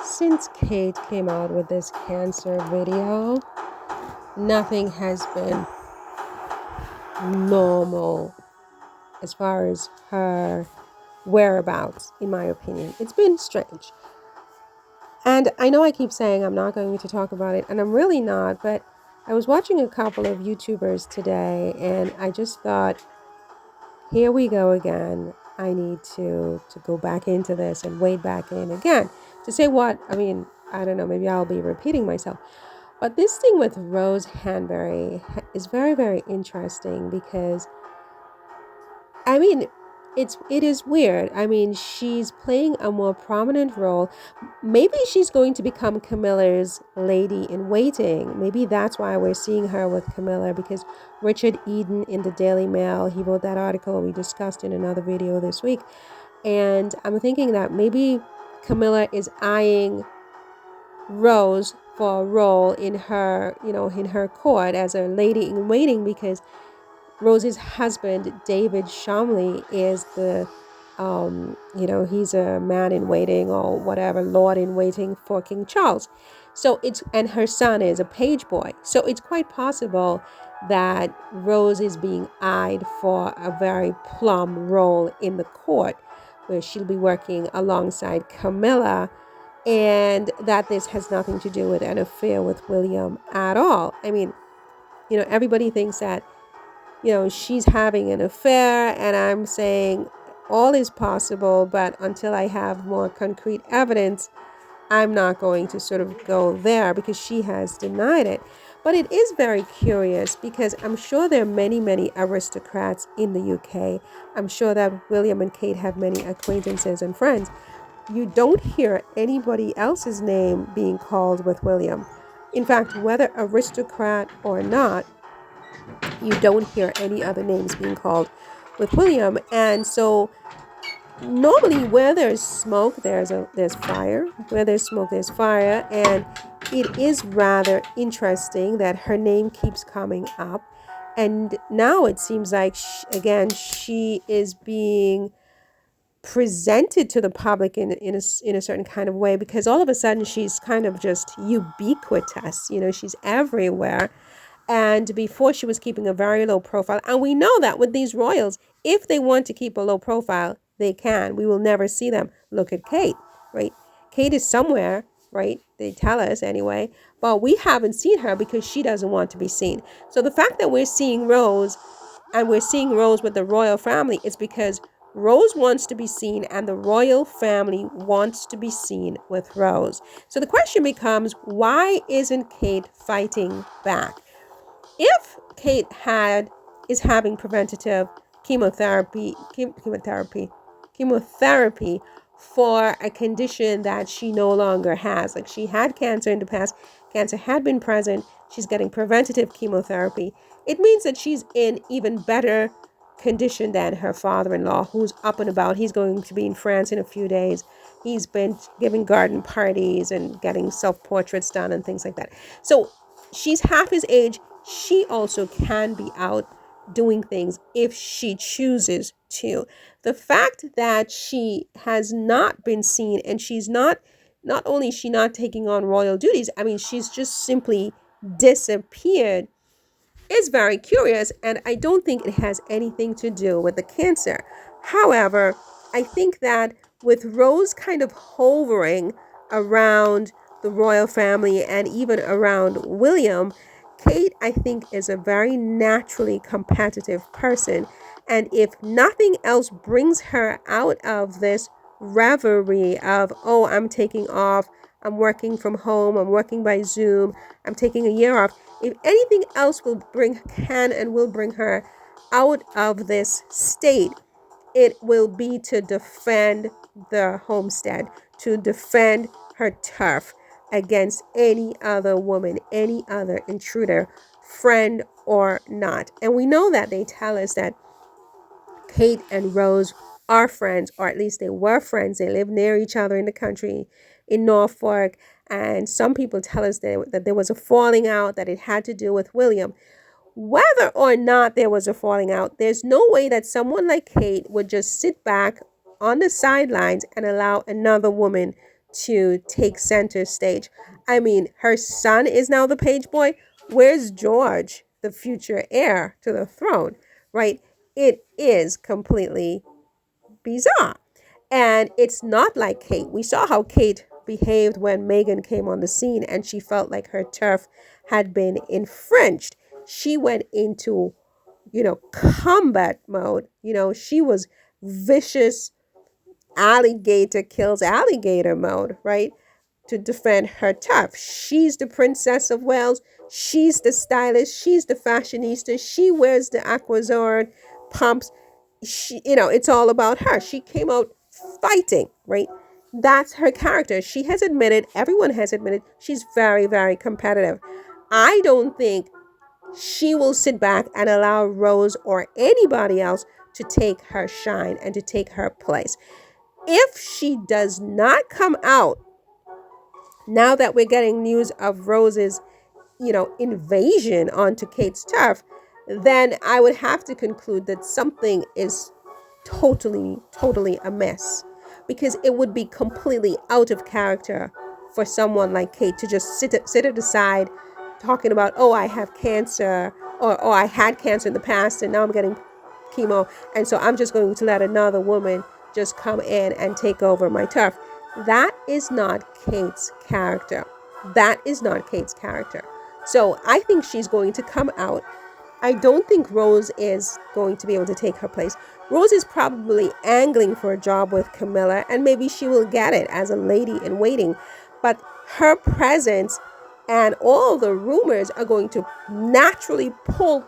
Since Kate came out with this cancer video, nothing has been normal as far as her whereabouts, in my opinion. It's been strange. And I know I keep saying I'm not going to talk about it, and I'm really not, but I was watching a couple of YouTubers today, and I just thought, here we go again. I need to go back into this and wade back in again. To say what? I mean, I don't know, maybe I'll be repeating myself. But this thing with Rose Hanbury is very, very interesting because, I mean, it is weird. I mean, she's playing a more prominent role. Maybe she's going to become Camilla'S lady in waiting. Maybe that's why we're seeing her with Camilla, because Richard Eden in the Daily Mail, he wrote that article we discussed in another video this week. And I'm thinking that maybe Camilla is eyeing Rose for a role in her, in her court as a lady in waiting, because Rose's husband, David Shumley, is he's a man in waiting or whatever, lord in waiting for King Charles. And her son is a page boy. So it's quite possible that Rose is being eyed for a very plum role in the court, where she'll be working alongside Camilla, and that this has nothing to do with an affair with William at all. I mean, everybody thinks that she's having an affair, and I'm saying all is possible, but until I have more concrete evidence, I'm not going to sort of go there, because she has denied it. But it is very curious, because I'm sure there are many, many aristocrats in the UK. I'm sure that William and Kate have many acquaintances and friends. You don't hear anybody else's name being called with William. In fact, whether aristocrat or not, you don't hear any other names being called with William. And so normally where there's smoke, there's fire. Where there's smoke, there's fire. And it is rather interesting that her name keeps coming up. And now it seems like, she is being presented to the public in a certain kind of way, because all of a sudden she's kind of just ubiquitous. She's everywhere. And before, she was keeping a very low profile. And we know that with these royals, if they want to keep a low profile, they can. We will never see them. Look at Kate, right? Kate is somewhere, right? They tell us anyway. But we haven't seen her because she doesn't want to be seen. So the fact that we're seeing Rose, and we're seeing Rose with the royal family, is because Rose wants to be seen, and the royal family wants to be seen with Rose. So the question becomes, why isn't Kate fighting back? If Kate is having preventative chemotherapy for a condition that she no longer has, like she had cancer in the past, cancer had been present, she's getting preventative chemotherapy, it means that she's in even better condition than her father-in-law, who's up and about. He's going to be in France in a few days. He's been giving garden parties and getting self-portraits done and things like that. So she's half his age. She also can be out doing things if she chooses to. The fact that she has not been seen, and she's not only is she not taking on royal duties, I mean, she's just simply disappeared, is very curious, and I don't think it has anything to do with the cancer. However, I think that with Rose kind of hovering around the royal family and even around William, Kate, I think, is a very naturally competitive person. And if nothing else brings her out of this reverie of, oh, I'm taking off, I'm working from home, I'm working by Zoom, I'm taking a year off, if anything else will bring her out of this state, it will be to defend the homestead, to defend her turf against any other woman, any other intruder, friend or not. And we know that they tell us that Kate and Rose are friends, or at least they were friends. They live near each other in the country in Norfolk. And some people tell us that there was a falling out, that it had to do with William. Whether or not there was a falling out, there's no way that someone like Kate would just sit back on the sidelines and allow another woman to take center stage. I mean, her son is now the page boy. Where's George, the future heir to the throne, right? It is completely bizarre. And it's not like Kate. We saw how Kate behaved when Megan came on the scene and she felt like her turf had been infringed. She went into, combat mode. She was vicious alligator kills alligator mode, right? To defend her turf. She's the princess of Wales. She's the stylist. She's the fashionista. She wears the Aquazord pumps. It's all about her. She came out fighting, right? That's her character. She has admitted, everyone has admitted, she's very, very competitive. I don't think she will sit back and allow Rose or anybody else to take her shine and to take her place. If she does not come out, now that we're getting news of Rose's, invasion onto Kate's turf, then I would have to conclude that something is totally, totally amiss. Because it would be completely out of character for someone like Kate to just sit at the side talking about, oh, I have cancer, or oh, I had cancer in the past and now I'm getting chemo. And so I'm just going to let another woman just come in and take over my turf. That is not Kate's character. That is not Kate's character. So I think she's going to come out. I don't think Rose is going to be able to take her place. Rose is probably angling for a job with Camilla, and maybe she will get it as a lady in waiting. But her presence and all the rumors are going to naturally pull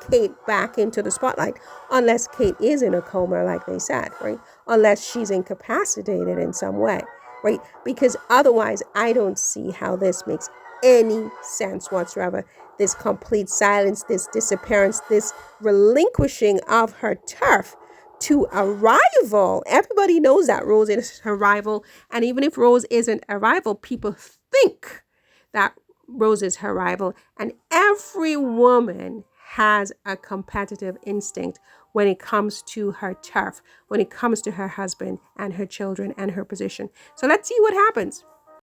Kate back into the spotlight, unless Kate is in a coma, like they said, right? Unless she's incapacitated in some way, right? Because otherwise, I don't see how this makes any sense whatsoever. This complete silence, this disappearance, this relinquishing of her turf to a rival. Everybody knows that Rose is her rival. And even if Rose isn't a rival, people think that Rose is her rival. And every woman has a competitive instinct when it comes to her turf, when it comes to her husband and her children and her position. So let's see what happens.